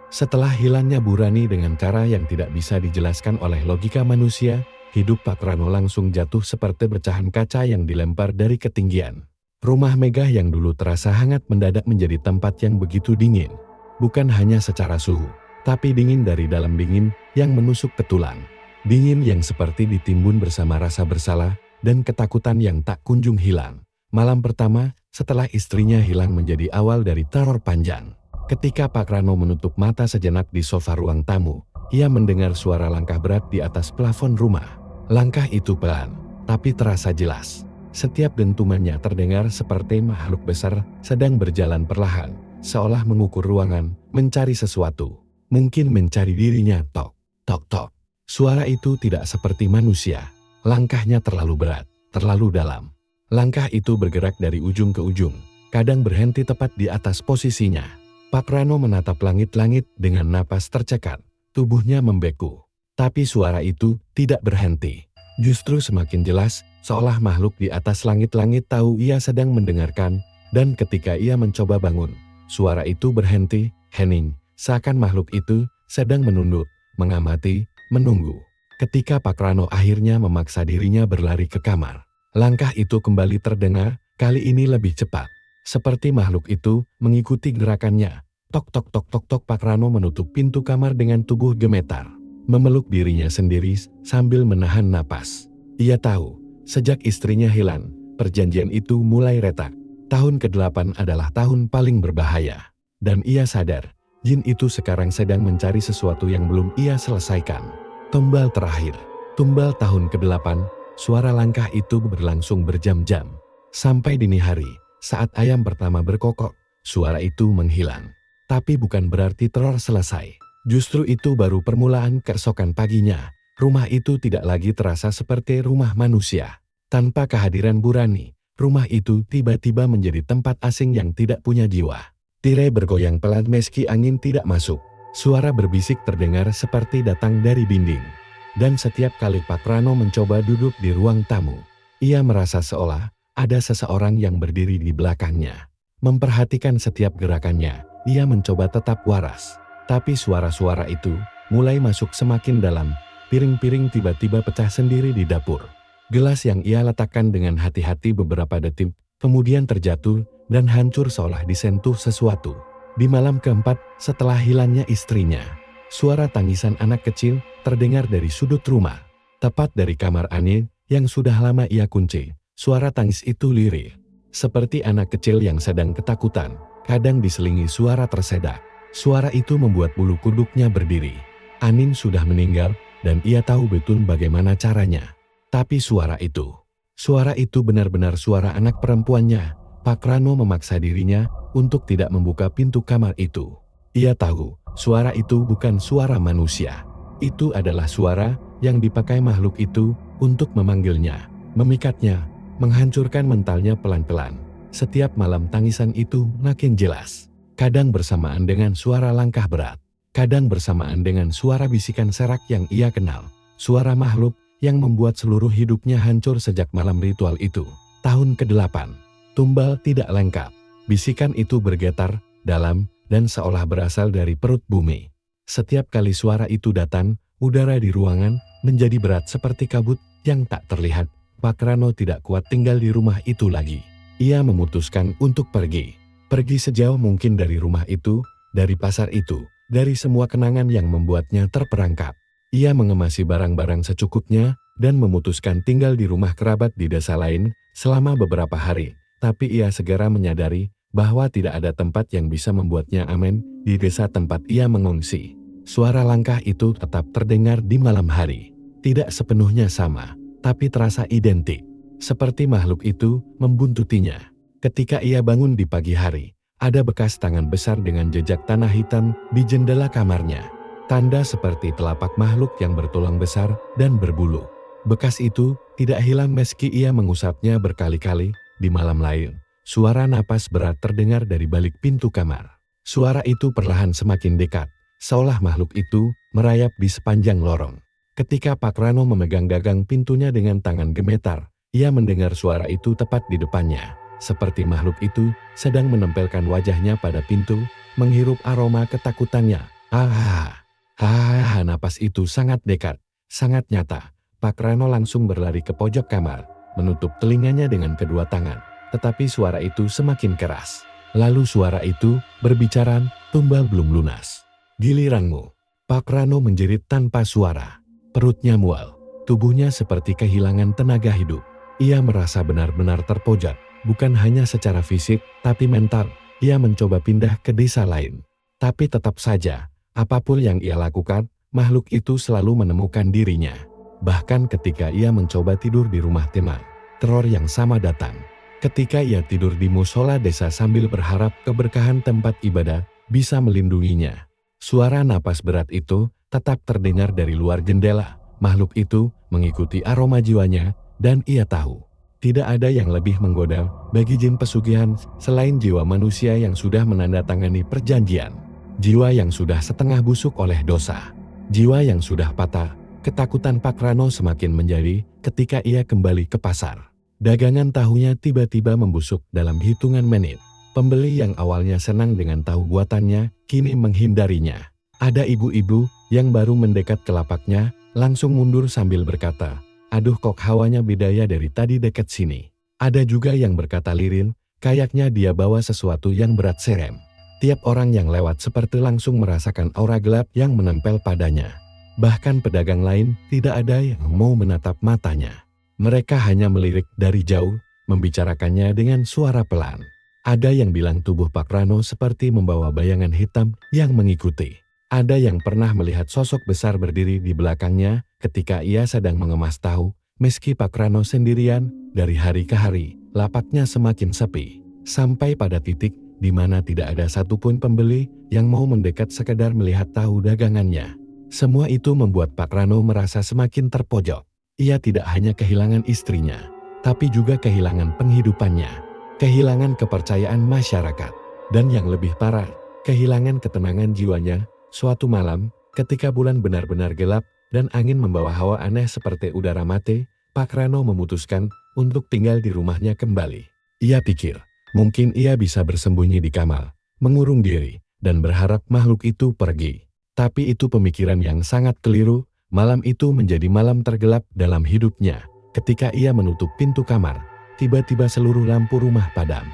Setelah hilangnya Burani dengan cara yang tidak bisa dijelaskan oleh logika manusia, hidup Pak Rano langsung jatuh seperti pecahan kaca yang dilempar dari ketinggian. Rumah megah yang dulu terasa hangat mendadak menjadi tempat yang begitu dingin. Bukan hanya secara suhu, tapi dingin dari dalam, dingin yang menusuk ke tulang. Dingin yang seperti ditimbun bersama rasa bersalah dan ketakutan yang tak kunjung hilang. Malam pertama, setelah istrinya hilang menjadi awal dari teror panjang. Ketika Pak Rano menutup mata sejenak di sofa ruang tamu, ia mendengar suara langkah berat di atas plafon rumah. Langkah itu pelan, tapi terasa jelas. Setiap dentumannya terdengar seperti makhluk besar sedang berjalan perlahan, seolah mengukur ruangan, mencari sesuatu. Mungkin mencari dirinya. Tok, tok, tok. Suara itu tidak seperti manusia. Langkahnya terlalu berat, terlalu dalam. Langkah itu bergerak dari ujung ke ujung, kadang berhenti tepat di atas posisinya. Pak Rano menatap langit-langit dengan napas tercekat, tubuhnya membeku. Tapi suara itu tidak berhenti. Justru semakin jelas, seolah makhluk di atas langit-langit tahu ia sedang mendengarkan, dan ketika ia mencoba bangun, suara itu berhenti, hening, seakan makhluk itu sedang menunduk, mengamati, menunggu. Ketika Pak Rano akhirnya memaksa dirinya berlari ke kamar, langkah itu kembali terdengar, kali ini lebih cepat. Seperti makhluk itu mengikuti gerakannya. Tok tok tok tok tok. Pak Rano menutup pintu kamar dengan tubuh gemetar. Memeluk dirinya sendiri sambil menahan napas. Ia tahu, sejak istrinya hilang, perjanjian itu mulai retak. Tahun ke-8 adalah tahun paling berbahaya. Dan ia sadar, jin itu sekarang sedang mencari sesuatu yang belum ia selesaikan. Tumbal terakhir, tumbal tahun ke-8, suara langkah itu berlangsung berjam-jam. Sampai dini hari, saat ayam pertama berkokok, suara itu menghilang. Tapi bukan berarti teror selesai. Justru itu baru permulaan keesokan paginya. Rumah itu tidak lagi terasa seperti rumah manusia. Tanpa kehadiran Burani, rumah itu tiba-tiba menjadi tempat asing yang tidak punya jiwa. Tirai bergoyang pelan meski angin tidak masuk. Suara berbisik terdengar seperti datang dari dinding. Dan setiap kali Pak Rano mencoba duduk di ruang tamu, ia merasa seolah ada seseorang yang berdiri di belakangnya. Memperhatikan setiap gerakannya, ia mencoba tetap waras. Tapi suara-suara itu mulai masuk semakin dalam. Piring-piring tiba-tiba pecah sendiri di dapur. Gelas yang ia letakkan dengan hati-hati beberapa detik, kemudian terjatuh dan hancur seolah disentuh sesuatu. Di malam keempat, setelah hilangnya istrinya, suara tangisan anak kecil terdengar dari sudut rumah. Tepat dari kamar Ani yang sudah lama ia kunci, suara tangis itu lirih. Seperti anak kecil yang sedang ketakutan, kadang diselingi suara tersedak. Suara itu membuat bulu kuduknya berdiri. Anin sudah meninggal, dan ia tahu betul bagaimana caranya. Tapi suara itu benar-benar suara anak perempuannya. Pak Rano memaksa dirinya untuk tidak membuka pintu kamar itu. Ia tahu, suara itu bukan suara manusia. Itu adalah suara yang dipakai makhluk itu untuk memanggilnya, memikatnya, menghancurkan mentalnya pelan-pelan. Setiap malam tangisan itu makin jelas. Kadang bersamaan dengan suara langkah berat. Kadang bersamaan dengan suara bisikan serak yang ia kenal. Suara makhluk yang membuat seluruh hidupnya hancur sejak malam ritual itu. Tahun ke-8. Tumbal tidak lengkap. Bisikan itu bergetar, dalam, dan seolah berasal dari perut bumi. Setiap kali suara itu datang, udara di ruangan menjadi berat seperti kabut yang tak terlihat. Pak Rano tidak kuat tinggal di rumah itu lagi. Ia memutuskan untuk pergi. Pergi sejauh mungkin dari rumah itu, dari pasar itu, dari semua kenangan yang membuatnya terperangkap. Ia mengemasi barang-barang secukupnya dan memutuskan tinggal di rumah kerabat di desa lain selama beberapa hari. Tapi ia segera menyadari bahwa tidak ada tempat yang bisa membuatnya aman di desa tempat ia mengungsi. Suara langkah itu tetap terdengar di malam hari. Tidak sepenuhnya sama, tapi terasa identik. Seperti makhluk itu membuntutinya. Ketika ia bangun di pagi hari, ada bekas tangan besar dengan jejak tanah hitam di jendela kamarnya. Tanda seperti telapak makhluk yang bertulang besar dan berbulu. Bekas itu tidak hilang meski ia mengusapnya berkali-kali. Di malam lain, suara napas berat terdengar dari balik pintu kamar. Suara itu perlahan semakin dekat, seolah makhluk itu merayap di sepanjang lorong. Ketika Pak Rano memegang gagang pintunya dengan tangan gemetar, ia mendengar suara itu tepat di depannya. Seperti makhluk itu sedang menempelkan wajahnya pada pintu, menghirup aroma ketakutannya. Napas itu sangat dekat, sangat nyata. Pak Rano langsung berlari ke pojok kamar, menutup telinganya dengan kedua tangan. Tetapi suara itu semakin keras. Lalu suara itu berbicara, tumbal belum lunas. Giliranmu. Pak Rano menjerit tanpa suara. Perutnya mual, tubuhnya seperti kehilangan tenaga hidup. Ia merasa benar-benar terpojok, bukan hanya secara fisik, tapi mental. Ia mencoba pindah ke desa lain. Tapi tetap saja, apapun yang ia lakukan, makhluk itu selalu menemukan dirinya. Bahkan ketika ia mencoba tidur di rumah teman, teror yang sama datang. Ketika ia tidur di musola desa sambil berharap keberkahan tempat ibadah bisa melindunginya. Suara napas berat itu tetap terdengar dari luar jendela. Makhluk itu mengikuti aroma jiwanya, dan ia tahu tidak ada yang lebih menggoda bagi jin pesugihan selain jiwa manusia yang sudah menandatangani perjanjian. Jiwa yang sudah setengah busuk oleh dosa. Jiwa yang sudah patah. Ketakutan Pak Rano semakin menjadi ketika ia kembali ke pasar. Dagangan tahunya tiba-tiba membusuk dalam hitungan menit. Pembeli yang awalnya senang dengan tahu buatannya, kini menghindarinya. Ada ibu-ibu yang baru mendekat ke lapaknya, langsung mundur sambil berkata, "Aduh kok hawanya beda ya dari tadi dekat sini." Ada juga yang berkata lirih, kayaknya dia bawa sesuatu yang berat serem. Tiap orang yang lewat seperti langsung merasakan aura gelap yang menempel padanya. Bahkan pedagang lain tidak ada yang mau menatap matanya. Mereka hanya melirik dari jauh, membicarakannya dengan suara pelan. Ada yang bilang tubuh Pak Rano seperti membawa bayangan hitam yang mengikuti. Ada yang pernah melihat sosok besar berdiri di belakangnya ketika ia sedang mengemas tahu. Meski Pak Rano sendirian, dari hari ke hari, lapaknya semakin sepi. Sampai pada titik di mana tidak ada satupun pembeli yang mau mendekat sekedar melihat tahu dagangannya. Semua itu membuat Pak Rano merasa semakin terpojok. Ia tidak hanya kehilangan istrinya, tapi juga kehilangan penghidupannya. Kehilangan kepercayaan masyarakat, dan yang lebih parah, kehilangan ketenangan jiwanya. Suatu malam, ketika bulan benar-benar gelap dan angin membawa hawa aneh seperti udara mati, Pak Rano memutuskan untuk tinggal di rumahnya kembali. Ia pikir, mungkin ia bisa bersembunyi di kamar, mengurung diri, dan berharap makhluk itu pergi. Tapi itu pemikiran yang sangat keliru. Malam itu menjadi malam tergelap dalam hidupnya. Ketika ia menutup pintu kamar, tiba-tiba seluruh lampu rumah padam.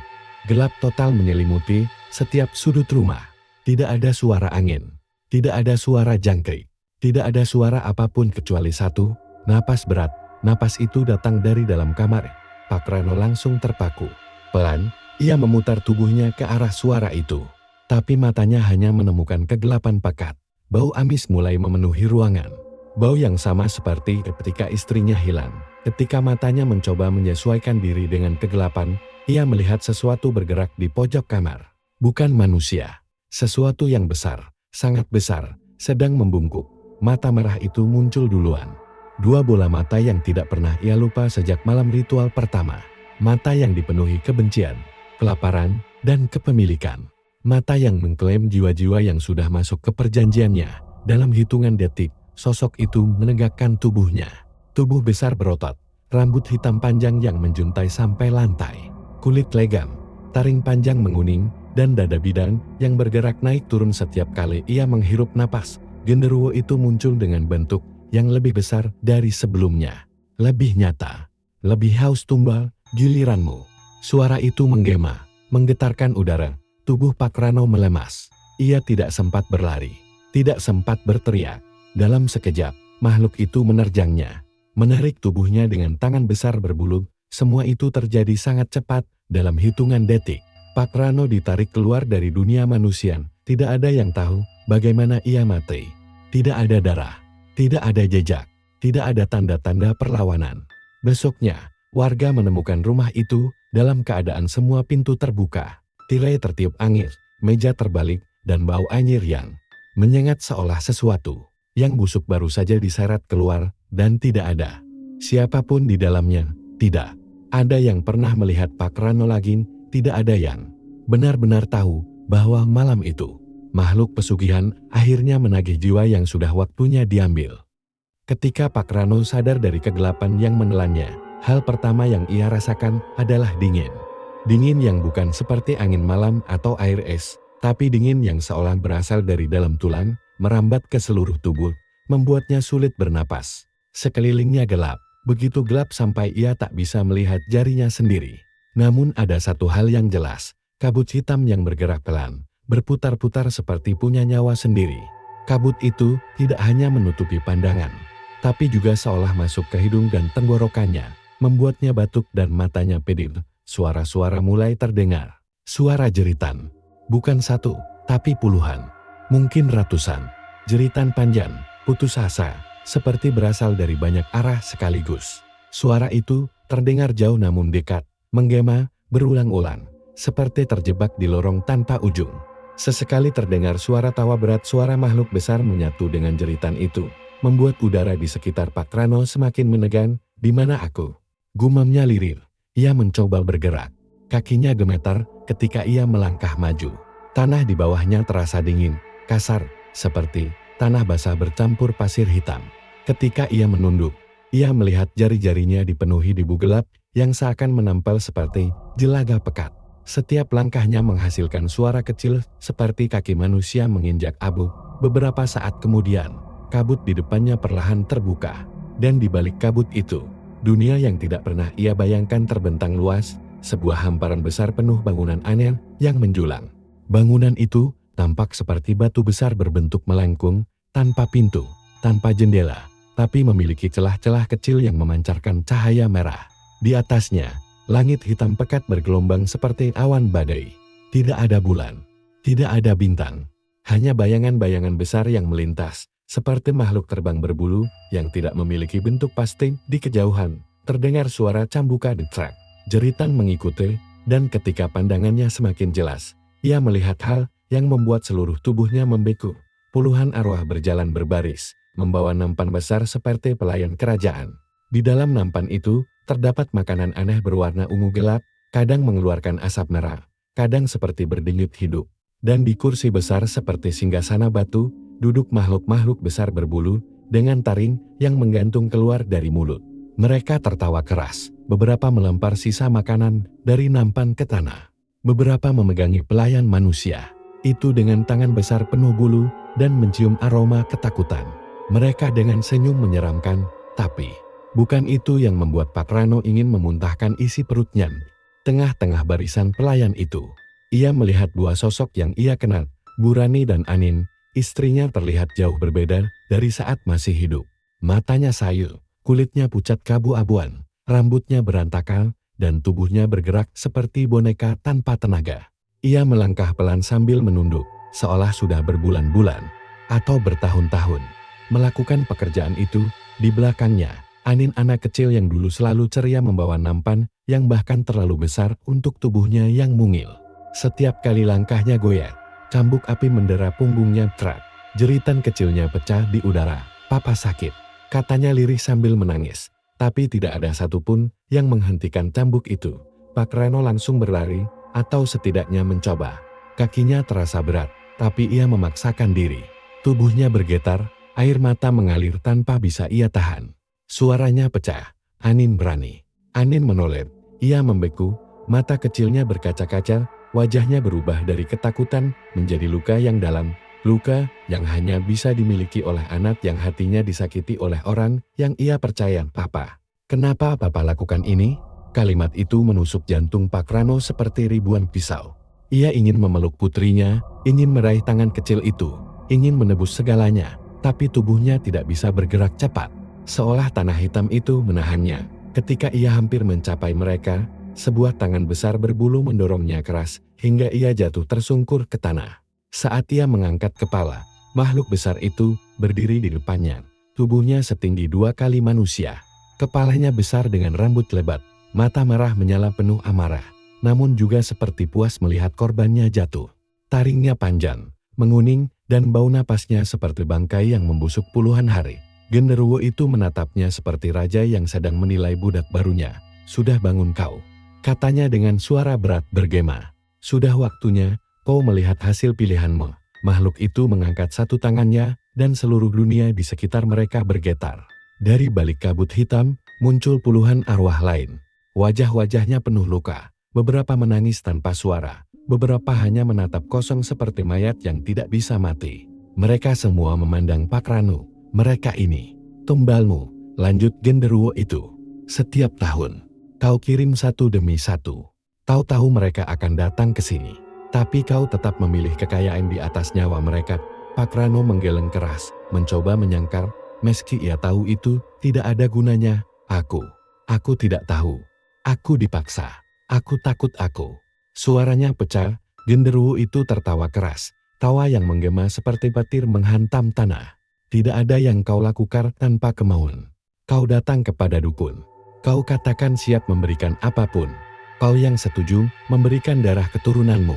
Gelap total menyelimuti setiap sudut rumah. Tidak ada suara angin, tidak ada suara jangkrik, tidak ada suara apapun kecuali satu, napas berat. Napas itu datang dari dalam kamar. Pak Rano langsung terpaku. Pelan, ia memutar tubuhnya ke arah suara itu. Tapi matanya hanya menemukan kegelapan pekat. Bau amis mulai memenuhi ruangan. Bau yang sama seperti ketika istrinya hilang. Ketika matanya mencoba menyesuaikan diri dengan kegelapan, ia melihat sesuatu bergerak di pojok kamar. Bukan manusia. Sesuatu yang besar, sangat besar, sedang membungkuk. Mata merah itu muncul duluan. Dua bola mata yang tidak pernah ia lupa sejak malam ritual pertama. Mata yang dipenuhi kebencian, kelaparan, dan kepemilikan. Mata yang mengklaim jiwa-jiwa yang sudah masuk ke perjanjiannya. Dalam hitungan detik, sosok itu menegakkan tubuhnya. Tubuh besar berotot, rambut hitam panjang yang menjuntai sampai lantai. Kulit legam, taring panjang menguning, dan dada bidang yang bergerak naik turun setiap kali ia menghirup napas. Genderuwo itu muncul dengan bentuk yang lebih besar dari sebelumnya. Lebih nyata, lebih haus tumbal. Giliranmu. Suara itu menggema, menggetarkan udara. Tubuh Pak Rano melemas. Ia tidak sempat berlari, tidak sempat berteriak. Dalam sekejap, makhluk itu menerjangnya. Menarik tubuhnya dengan tangan besar berbulu. Semua itu terjadi sangat cepat, dalam hitungan detik. Pak Rano ditarik keluar dari dunia manusia. Tidak ada yang tahu bagaimana ia mati. Tidak ada darah, tidak ada jejak, tidak ada tanda-tanda perlawanan. Besoknya, warga menemukan rumah itu dalam keadaan semua pintu terbuka. Tirai tertiup angin, meja terbalik, dan bau anyir yang menyengat seolah sesuatu yang busuk baru saja diseret keluar, dan tidak ada siapapun di dalamnya. Tidak ada yang pernah melihat Pak Rano lagi, tidak ada yang benar-benar tahu bahwa malam itu Makhluk pesugihan akhirnya menagih jiwa yang sudah waktunya diambil. Ketika Pak Rano sadar dari kegelapan yang menelannya, hal pertama yang ia rasakan adalah dingin. Dingin yang bukan seperti angin malam atau air es, tapi dingin yang seolah berasal dari dalam tulang, merambat ke seluruh tubuh, membuatnya sulit bernapas. Sekelilingnya gelap, begitu gelap sampai ia tak bisa melihat jarinya sendiri. Namun ada satu hal yang jelas, kabut hitam yang bergerak pelan, berputar-putar seperti punya nyawa sendiri. Kabut itu tidak hanya menutupi pandangan, tapi juga seolah masuk ke hidung dan tenggorokannya, membuatnya batuk dan matanya pedih. Suara-suara mulai terdengar. Suara jeritan. Bukan satu, tapi puluhan. Mungkin ratusan. Jeritan panjang, putus asa, seperti berasal dari banyak arah sekaligus. Suara itu terdengar jauh namun dekat, menggema, berulang-ulang, seperti terjebak di lorong tanpa ujung. Sesekali terdengar suara tawa berat, suara makhluk besar menyatu dengan jeritan itu, membuat udara di sekitar Pak Rano semakin menegang. "Di mana aku?" gumamnya lirih. Ia mencoba bergerak. Kakinya gemetar ketika ia melangkah maju. Tanah di bawahnya terasa dingin, kasar, seperti tanah basah bercampur pasir hitam. Ketika ia menunduk, ia melihat jari-jarinya dipenuhi debu gelap yang seakan menempel seperti jelaga pekat. Setiap langkahnya menghasilkan suara kecil seperti kaki manusia menginjak abu. Beberapa saat kemudian, kabut di depannya perlahan terbuka. Dan di balik kabut itu, dunia yang tidak pernah ia bayangkan terbentang luas, sebuah hamparan besar penuh bangunan aneh yang menjulang. Bangunan itu tampak seperti batu besar berbentuk melengkung, tanpa pintu, tanpa jendela, tapi memiliki celah-celah kecil yang memancarkan cahaya merah. Di atasnya, langit hitam pekat bergelombang seperti awan badai. Tidak ada bulan, tidak ada bintang, hanya bayangan-bayangan besar yang melintas, seperti makhluk terbang berbulu yang tidak memiliki bentuk pasti. Di kejauhan, terdengar suara cambukan detrak. Jeritan mengikuti, dan ketika pandangannya semakin jelas, ia melihat hal yang membuat seluruh tubuhnya membeku. Puluhan arwah berjalan berbaris, membawa nampan besar seperti pelayan kerajaan. Di dalam nampan itu, terdapat makanan aneh berwarna ungu gelap, kadang mengeluarkan asap merah, kadang seperti berdenyut hidup. Dan di kursi besar seperti singgasana batu, duduk makhluk-makhluk besar berbulu, dengan taring yang menggantung keluar dari mulut. Mereka tertawa keras, beberapa melempar sisa makanan dari nampan ke tanah. Beberapa memegangi pelayan manusia, itu dengan tangan besar penuh bulu, dan mencium aroma ketakutan. Mereka dengan senyum menyeramkan, tapi bukan itu yang membuat Pak Rano ingin memuntahkan isi perutnya. Tengah-tengah barisan pelayan itu, ia melihat dua sosok yang ia kenal, Burani dan Anin. Istrinya terlihat jauh berbeda dari saat masih hidup. Matanya sayu, kulitnya pucat keabu-abuan, rambutnya berantakan, dan tubuhnya bergerak seperti boneka tanpa tenaga. Ia melangkah pelan sambil menunduk, seolah sudah berbulan-bulan atau bertahun-tahun melakukan pekerjaan itu. Di belakangnya, Anin, anak kecil yang dulu selalu ceria, membawa nampan yang bahkan terlalu besar untuk tubuhnya yang mungil. Setiap kali langkahnya goyah, cambuk api mendera punggungnya. Trak, jeritan kecilnya pecah di udara. "Papa sakit," katanya lirih sambil menangis. Tapi tidak ada satupun yang menghentikan cambuk itu. Pak Rano langsung berlari, atau setidaknya mencoba. Kakinya terasa berat, tapi ia memaksakan diri. Tubuhnya bergetar, air mata mengalir tanpa bisa ia tahan. Suaranya pecah. "Anin berani." Anin menoleh. Ia membeku, mata kecilnya berkaca-kaca. Wajahnya berubah dari ketakutan menjadi luka yang dalam, luka yang hanya bisa dimiliki oleh anak yang hatinya disakiti oleh orang yang ia percaya. "Papa, kenapa Papa lakukan ini?" Kalimat itu menusuk jantung Pak Rano seperti ribuan pisau. Ia ingin memeluk putrinya, ingin meraih tangan kecil itu, ingin menebus segalanya, tapi tubuhnya tidak bisa bergerak cepat. Seolah tanah hitam itu menahannya. Ketika ia hampir mencapai mereka, sebuah tangan besar berbulu mendorongnya keras, hingga ia jatuh tersungkur ke tanah. Saat ia mengangkat kepala, makhluk besar itu berdiri di depannya. Tubuhnya setinggi 2 kali manusia. Kepalanya besar dengan rambut lebat, mata merah menyala penuh amarah, namun juga seperti puas melihat korbannya jatuh. Taringnya panjang, menguning, dan bau napasnya seperti bangkai yang membusuk puluhan hari. Genderuwo itu menatapnya seperti raja yang sedang menilai budak barunya. "Sudah bangun kau," katanya dengan suara berat bergema. "Sudah waktunya kau melihat hasil pilihanmu." Makhluk itu mengangkat satu tangannya dan seluruh dunia di sekitar mereka bergetar. Dari balik kabut hitam, muncul puluhan arwah lain. Wajah-wajahnya penuh luka, beberapa menangis tanpa suara, beberapa hanya menatap kosong seperti mayat yang tidak bisa mati. Mereka semua memandang Pak Ranu. Mereka ini, tumbalmu, lanjut genderuwo itu. Setiap tahun, kau kirim satu demi satu. Tahu-tahu mereka akan datang ke sini. Tapi kau tetap memilih kekayaan di atas nyawa mereka. Pak Rano menggeleng keras, mencoba menyangkal, meski ia tahu itu tidak ada gunanya. Aku tidak tahu. Aku dipaksa. Aku takut aku. Suaranya pecah, genderuwo itu tertawa keras. Tawa yang menggema seperti petir menghantam tanah. Tidak ada yang kau lakukan tanpa kemauan. Kau datang kepada dukun. Kau katakan siap memberikan apapun. Kau yang setuju memberikan darah keturunanmu.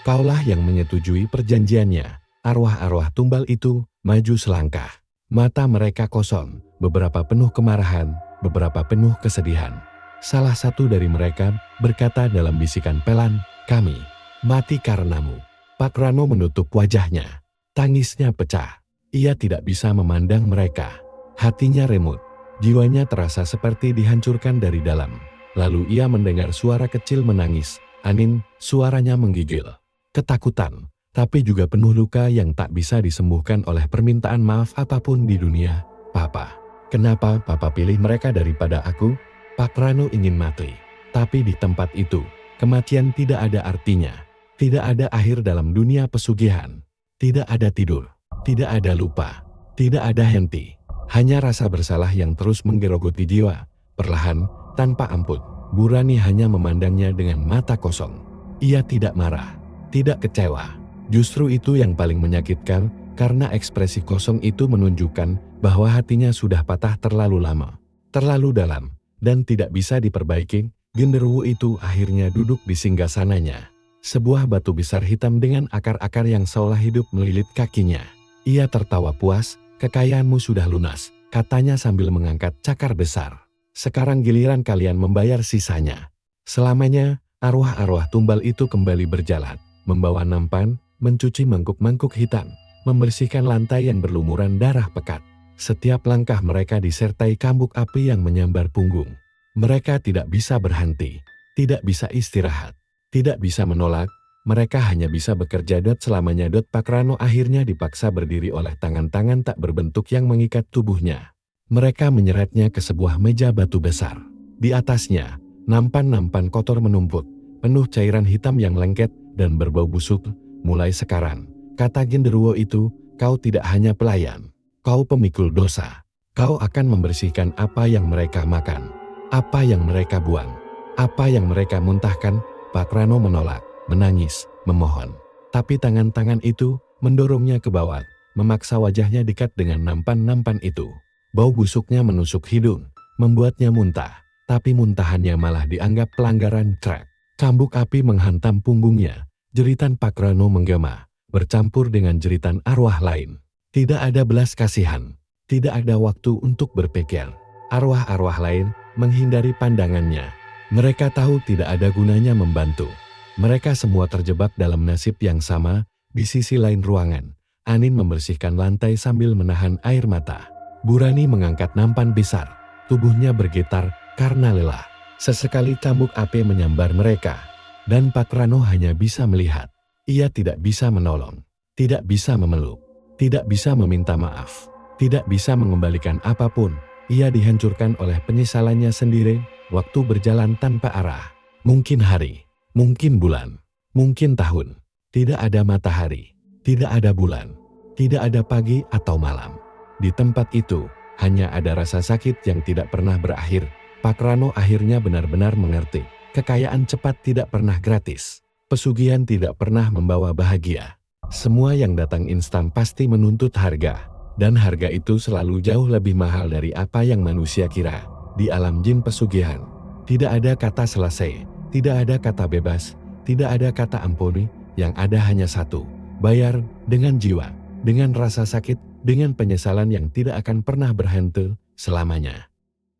Kaulah yang menyetujui perjanjiannya. Arwah-arwah tumbal itu maju selangkah. Mata mereka kosong, beberapa penuh kemarahan, beberapa penuh kesedihan. Salah satu dari mereka berkata dalam bisikan pelan, "Kami mati karenamu." Pak Rano menutup wajahnya. Tangisnya pecah. Ia tidak bisa memandang mereka. Hatinya remut. Jiwanya terasa seperti dihancurkan dari dalam. Lalu ia mendengar suara kecil menangis. Anin, suaranya menggigil. Ketakutan, tapi juga penuh luka yang tak bisa disembuhkan oleh permintaan maaf apapun di dunia. Papa, kenapa Papa pilih mereka daripada aku? Pak Rano ingin mati. Tapi di tempat itu, kematian tidak ada artinya. Tidak ada akhir dalam dunia pesugihan. Tidak ada tidur. Tidak ada lupa. Tidak ada henti. Hanya rasa bersalah yang terus menggerogoti jiwa. Perlahan, tanpa ampun, Burani hanya memandangnya dengan mata kosong. Ia tidak marah. Tidak kecewa. Justru itu yang paling menyakitkan, karena ekspresi kosong itu menunjukkan bahwa hatinya sudah patah terlalu lama, terlalu dalam, dan tidak bisa diperbaiki. Genderuwo itu akhirnya duduk di singgasananya. Sebuah batu besar hitam dengan akar-akar yang seolah hidup melilit kakinya. Ia tertawa puas, "Kekayaanmu sudah lunas," katanya sambil mengangkat cakar besar. "Sekarang giliran kalian membayar sisanya." Selamanya, arwah-arwah tumbal itu kembali berjalan. Membawa nampan, mencuci mangkuk-mangkuk hitam, membersihkan lantai yang berlumuran darah pekat. Setiap langkah mereka disertai kambuk api yang menyambar punggung. Mereka tidak bisa berhenti, tidak bisa istirahat, tidak bisa menolak. Mereka hanya bisa bekerja selamanya. Pak Rano akhirnya dipaksa berdiri oleh tangan-tangan tak berbentuk yang mengikat tubuhnya. Mereka menyeretnya ke sebuah meja batu besar. Di atasnya, nampan-nampan kotor menumpuk, penuh cairan hitam yang lengket dan berbau busuk. "Mulai sekarang," kata genderuwo itu, "kau tidak hanya pelayan. Kau pemikul dosa. Kau akan membersihkan apa yang mereka makan, apa yang mereka buang, apa yang mereka muntahkan." Pak Rano menolak, menangis, memohon. Tapi tangan-tangan itu mendorongnya ke bawah, memaksa wajahnya dekat dengan nampan-nampan itu. Bau busuknya menusuk hidung, membuatnya muntah, tapi muntahannya malah dianggap pelanggaran. Crack. Cambuk api menghantam punggungnya. Jeritan Pak Rano menggema, bercampur dengan jeritan arwah lain. Tidak ada belas kasihan. Tidak ada waktu untuk berpikir. Arwah-arwah lain menghindari pandangannya. Mereka tahu tidak ada gunanya membantu. Mereka semua terjebak dalam nasib yang sama. Di sisi lain ruangan, Anin membersihkan lantai sambil menahan air mata. Burani mengangkat nampan besar. Tubuhnya bergetar karena lelah. Sesekali cambuk api menyambar mereka, dan Pak Rano hanya bisa melihat. Ia tidak bisa menolong, tidak bisa memeluk, tidak bisa meminta maaf, tidak bisa mengembalikan apapun. Ia dihancurkan oleh penyesalannya sendiri. Waktu berjalan tanpa arah. Mungkin hari, mungkin bulan, mungkin tahun. Tidak ada matahari, tidak ada bulan, tidak ada pagi atau malam. Di tempat itu, hanya ada rasa sakit yang tidak pernah berakhir. Pak Rano akhirnya benar-benar mengerti. Kekayaan cepat tidak pernah gratis. Pesugihan tidak pernah membawa bahagia. Semua yang datang instan pasti menuntut harga. Dan harga itu selalu jauh lebih mahal dari apa yang manusia kira. Di alam jin pesugihan, tidak ada kata selesai, tidak ada kata bebas, tidak ada kata ampuni. Yang ada hanya satu, bayar dengan jiwa, dengan rasa sakit, dengan penyesalan yang tidak akan pernah berhenti selamanya.